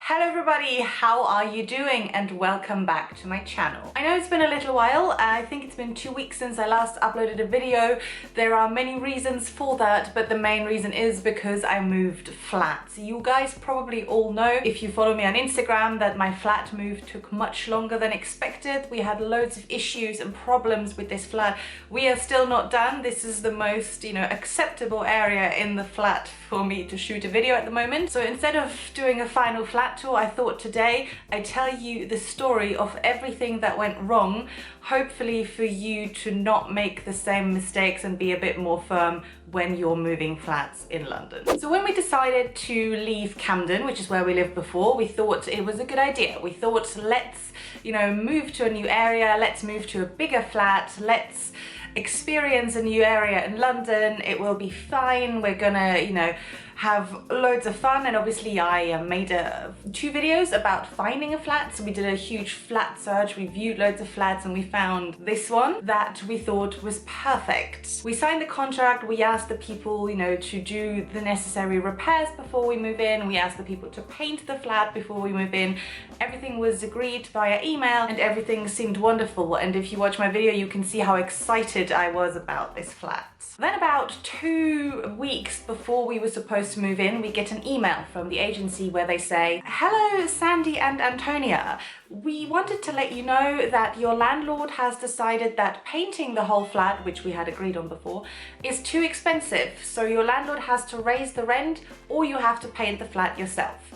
Hello everybody, how are you doing? And welcome back to my channel. I know it's been a little while. I think it's been 2 weeks since I last uploaded a video. There are many reasons for that, but the main reason is because I moved flat. You guys probably all know, if you follow me on Instagram, that my flat move took much longer than expected. We had loads of issues and problems with this flat. We are still not done. This is the most, acceptable area in the flat for me to shoot a video at the moment. So instead of doing a final flat tour, I thought today I'd tell you the story of everything that went wrong, hopefully for you to not make the same mistakes and be a bit more firm when you're moving flats in London. So when we decided to leave Camden, which is where we lived before, we thought it was a good idea. We thought, let's, move to a new area, let's move to a bigger flat, let's experience a new area in London. It will be fine. We're gonna, have loads of fun. And obviously I made 2 videos about finding a flat. So we did a huge flat search. We viewed loads of flats and we found this one that we thought was perfect. We signed the contract. We asked the people, to do the necessary repairs before we move in. We asked the people to paint the flat before we move in. Everything was agreed via email and everything seemed wonderful. And if you watch my video, you can see how excited I was about this flat. Then about 2 weeks before we were supposed to move in, we get an email from the agency where they say, "Hello, Sandy and Antonia. We wanted to let you know that your landlord has decided that painting the whole flat, which we had agreed on before, is too expensive. So your landlord has to raise the rent or you have to paint the flat yourself."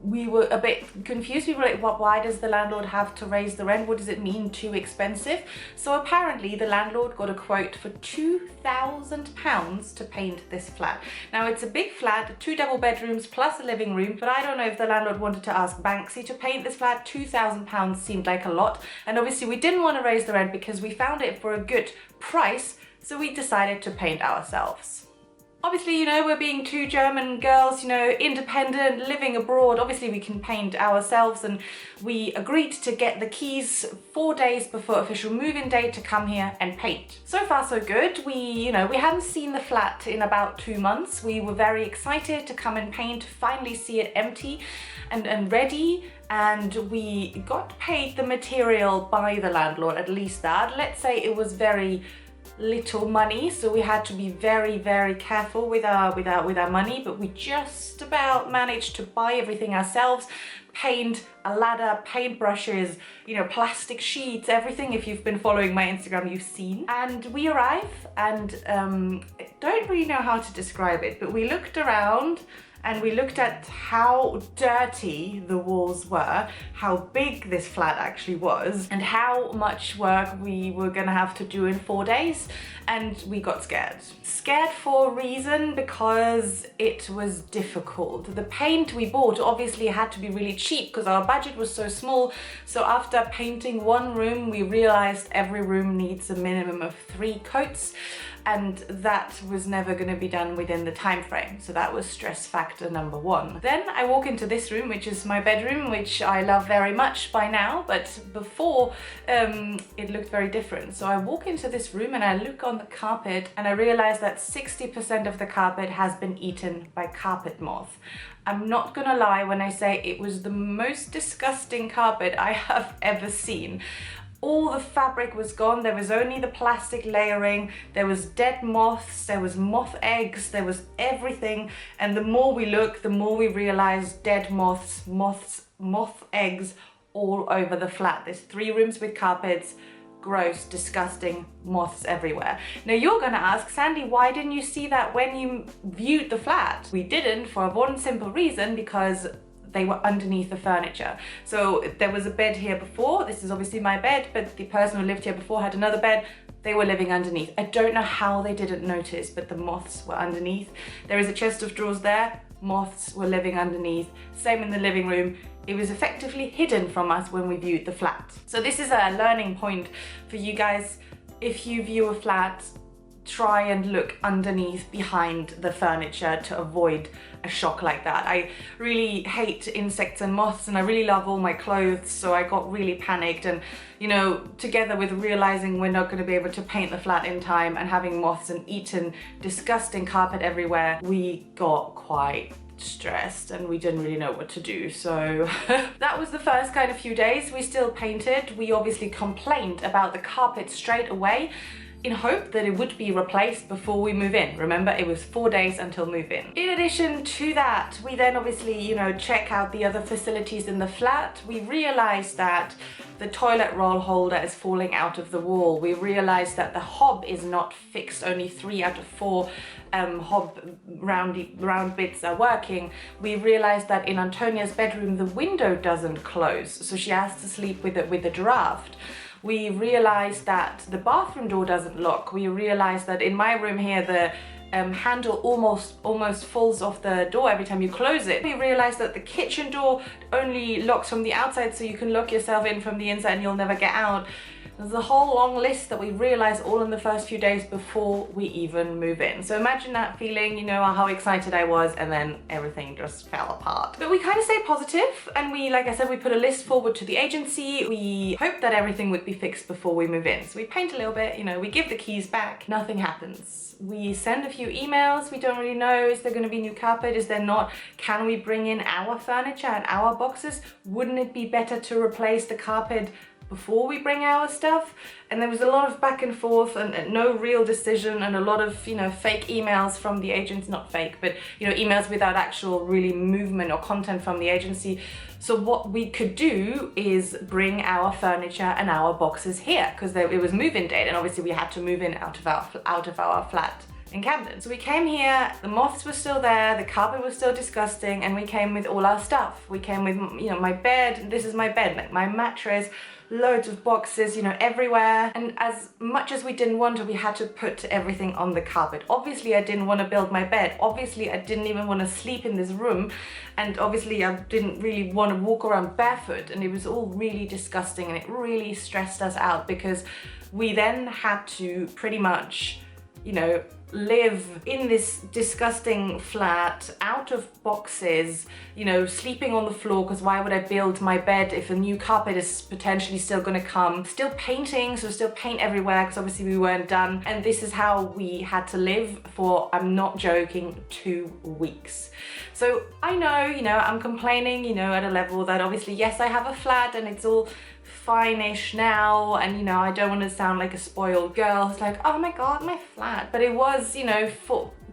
We were a bit confused. We were like, why does the landlord have to raise the rent? What does it mean, too expensive? So apparently the landlord got a quote for £2,000 to paint this flat. Now it's a big flat, 2 double bedrooms plus a living room, but I don't know if the landlord wanted to ask Banksy to paint this flat. £2,000 seemed like a lot. And obviously we didn't want to raise the rent because we found it for a good price. So we decided to paint ourselves. Obviously, we're being 2 German girls, independent, living abroad. Obviously, we can paint ourselves, and we agreed to get the keys 4 days before official move-in date to come here and paint. So far, so good. We hadn't seen the flat in about 2 months. We were very excited to come and paint, finally see it empty and ready. And we got paid the material by the landlord, at least that. Let's say it was very little money, so we had to be very, very careful with our money, but we just about managed to buy everything ourselves. Paint, a ladder, paint brushes, plastic sheets, everything. If you've been following my Instagram, you've seen. And we arrive and don't really know how to describe it, but we looked around and we looked at how dirty the walls were, how big this flat actually was, and how much work we were gonna have to do in 4 days, and we got scared. Scared for a reason, because it was difficult. The paint we bought obviously had to be really cheap because our budget was so small, so after painting 1 room, we realized every room needs a minimum of 3 coats, and that was never going to be done within the time frame. So that was stress factor number 1. Then I walk into this room, which is my bedroom, which I love very much by now, but before it looked very different. So I walk into this room and I look on the carpet and I realize that 60% of the carpet has been eaten by carpet moth. I'm not gonna lie when I say it was the most disgusting carpet I have ever seen. All the fabric was gone, there was only the plastic layering, there was dead moths, there was moth eggs, there was everything. And the more we look, the more we realize dead moths, moth eggs all over the flat. There's 3 rooms with carpets, gross, disgusting, moths everywhere. Now you're gonna ask, Sandy, why didn't you see that when you viewed the flat? We didn't, for one simple reason, because they were underneath the furniture. So there was a bed here before. This is obviously my bed, but the person who lived here before had another bed. They were living underneath. I don't know how they didn't notice, but the moths were underneath. There is a chest of drawers there. Moths were living underneath. Same in the living room. It was effectively hidden from us when we viewed the flat. So this is a learning point for you guys. If you view a flat, try and look underneath, behind the furniture to avoid a shock like that. I really hate insects and moths and I really love all my clothes, so I got really panicked, and together with realizing we're not going to be able to paint the flat in time and having moths and eaten disgusting carpet everywhere, we got quite stressed and we didn't really know what to do. So that was the first kind of few days. We still painted. We obviously complained about the carpet straight away in hope that it would be replaced before we move in. Remember, it was 4 days until move in. In addition to that, we then obviously, you know, check out the other facilities in the flat. We realized that the toilet roll holder is falling out of the wall. We realized that the hob is not fixed. Only 3 out of 4 hob round bits are working. We realized that in Antonia's bedroom, the window doesn't close, so she has to sleep with a draft. We realized that the bathroom door doesn't lock. We realized that in my room here, the handle almost falls off the door every time you close it. We realized that the kitchen door only locks from the outside, so you can lock yourself in from the inside and you'll never get out. There's a whole long list that we realized all in the first few days before we even move in. So imagine that feeling, you know, how excited I was, and then everything just fell apart. But we kind of stayed positive, and we, like I said, we put a list forward to the agency. We hoped that everything would be fixed before we move in. So we paint a little bit, you know, we give the keys back, nothing happens. We send a few emails. We don't really know, is there going to be new carpet? Is there not? Can we bring in our furniture and our boxes? Wouldn't it be better to replace the carpet before we bring our stuff? And there was a lot of back and forth and no real decision, and a lot of, you know, fake emails from the agents, not fake, but, you know, emails without actual really movement or content from the agency. So what we could do is bring our furniture and our boxes here, because it was move-in date, and obviously we had to move in out of our flat in Camden. So we came here, the moths were still there, the carpet was still disgusting, and we came with all our stuff. We came with, you know, my bed, this is my bed, like my mattress, loads of boxes, you know, everywhere. And as much as we didn't want to, we had to put everything on the carpet. Obviously, I didn't want to build my bed. Obviously, I didn't even want to sleep in this room. And obviously, I didn't really want to walk around barefoot. And it was all really disgusting, and it really stressed us out, because we then had to pretty much, you know, live in this disgusting flat, out of boxes, you know, sleeping on the floor, because why would I build my bed if a new carpet is potentially still gonna come? Still painting, so still paint everywhere, because obviously we weren't done. And this is how we had to live for, I'm not joking, 2 weeks. So I know, you know, I'm complaining, you know, at a level that obviously, yes, I have a flat and it's all fine-ish now, and you know, I don't want to sound like a spoiled girl. It's like, oh my god, my flat. But it was, you know,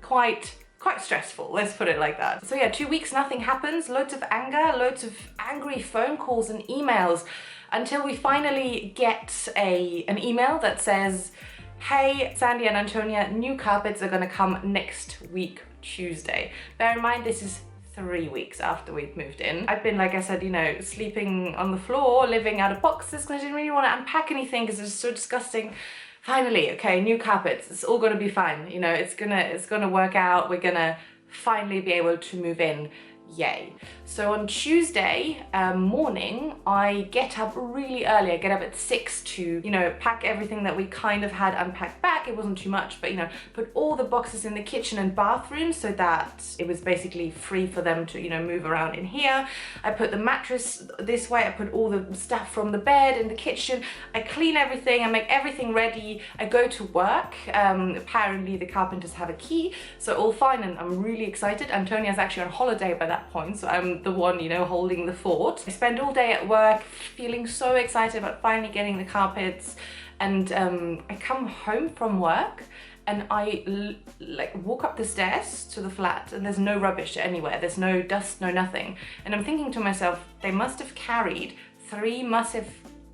quite stressful, let's put it like that. So yeah, 2 weeks, nothing happens. Loads of anger, loads of angry phone calls and emails, until we finally get an email that says, hey, Sandy and Antonia, new carpets are gonna come next week, Tuesday. Bear in mind, this is 3 weeks after we'd moved in. I've been, like I said, you know, sleeping on the floor, living out of boxes, because I didn't really want to unpack anything because it was so disgusting. Finally, okay, new carpets, it's all gonna be fine. You know, it's gonna work out. We're gonna finally be able to move in. Yay. So on Tuesday morning, I get up really early. I get up at 6 to, you know, pack everything that we kind of had unpacked back. It wasn't too much, but, you know, put all the boxes in the kitchen and bathroom so that it was basically free for them to, you know, move around in here. I put the mattress this way. I put all the stuff from the bed in the kitchen. I clean everything. I make everything ready. I go to work. Apparently the carpenters have a key, so all fine, and I'm really excited. Antonia's actually on holiday by that point, so I'm the one, you know, holding the fort. I spend all day at work feeling so excited about finally getting the carpets, and I come home from work and I like walk up the stairs to the flat, and there's no rubbish anywhere, there's no dust, no nothing. And I'm thinking to myself, they must have carried 3 massive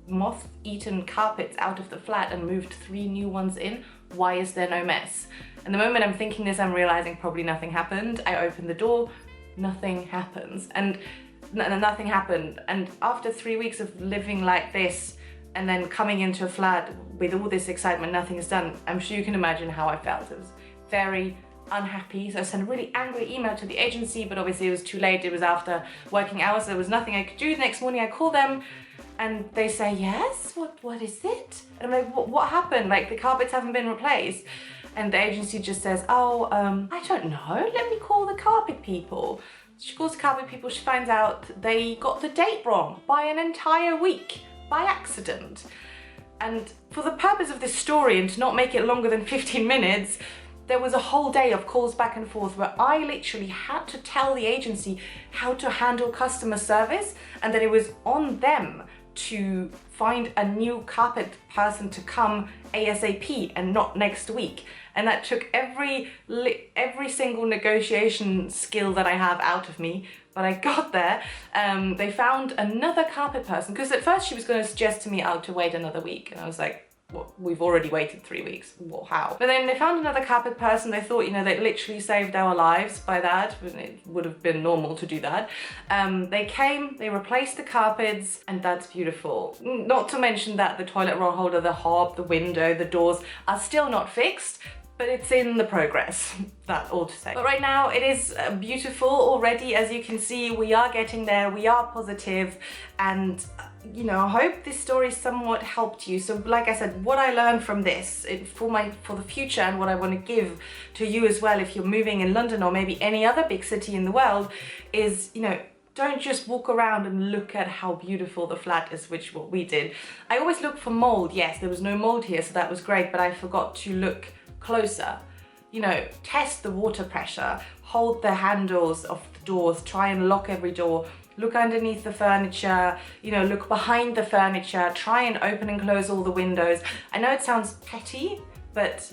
moth-eaten carpets out of the flat and moved 3 new ones in. Why is there no mess? And the moment I'm thinking this, I'm realizing probably nothing happened. I open the door, nothing happens, and nothing happened. And after 3 weeks of living like this, and then coming into a flat with all this excitement, nothing is done, I'm sure you can imagine how I felt. It was very unhappy. So I sent a really angry email to the agency, but obviously it was too late. It was after working hours, so there was nothing I could do. The next morning I call them and they say, yes, what is it? And I'm like, what happened? Like, the carpets haven't been replaced. And the agency just says, oh, I don't know, let me call the carpet people. She calls the carpet people, she finds out they got the date wrong by an entire week, by accident. And for the purpose of this story, and to not make it longer than 15 minutes, there was a whole day of calls back and forth where I literally had to tell the agency how to handle customer service, and that it was on them to find a new carpet person to come ASAP and not next week. And that took every single negotiation skill that I have out of me, but I got there. They found another carpet person, because at first she was going to suggest to me to wait another week, and I was like, well, we've already waited 3 weeks. Well, how? But then they found another carpet person. They thought, you know, they literally saved our lives by that. It would have been normal to do that. They came, they replaced the carpets, and that's beautiful. Not to mention that the toilet roll holder, the hob, the window, the doors are still not fixed, but it's in the progress. That's all to say. But right now it is beautiful already. As you can see, we are getting there. We are positive, and you know, I hope this story somewhat helped you. So like I said, what I learned from this for the future, and what I want to give to you as well if you're moving in London or maybe any other big city in the world, is, you know, don't just walk around and look at how beautiful the flat is, which what we did. I always look for mold. Yes, there was no mold here, so that was great, but I forgot to look closer. You know, test the water pressure, hold the handles of the doors, try and lock every door, look underneath the furniture, you know, look behind the furniture, try and open and close all the windows. I know it sounds petty, but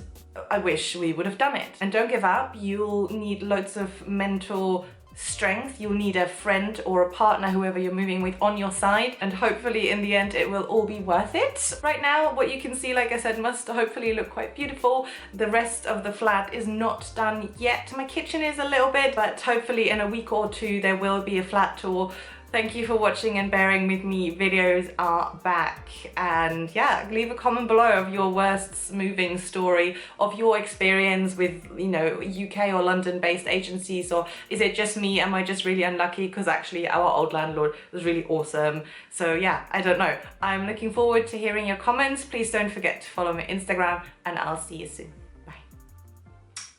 I wish we would have done it. And don't give up. You'll need loads of mental strength. You'll need a friend or a partner, whoever you're moving with, on your side, and hopefully in the end it will all be worth it. Right now what you can see, like I said, must hopefully look quite beautiful. The rest of the flat is not done yet. My kitchen is a little bit, but hopefully in a week or two there will be a flat tour. Thank you for watching and bearing with me. Videos are back, and yeah, leave a comment below of your worst moving story, of your experience with, you know, UK or London based agencies, or is it just me? Am I just really unlucky? Because actually our old landlord was really awesome. So yeah, I don't know. I'm looking forward to hearing your comments. Please don't forget to follow my Instagram, and I'll see you soon.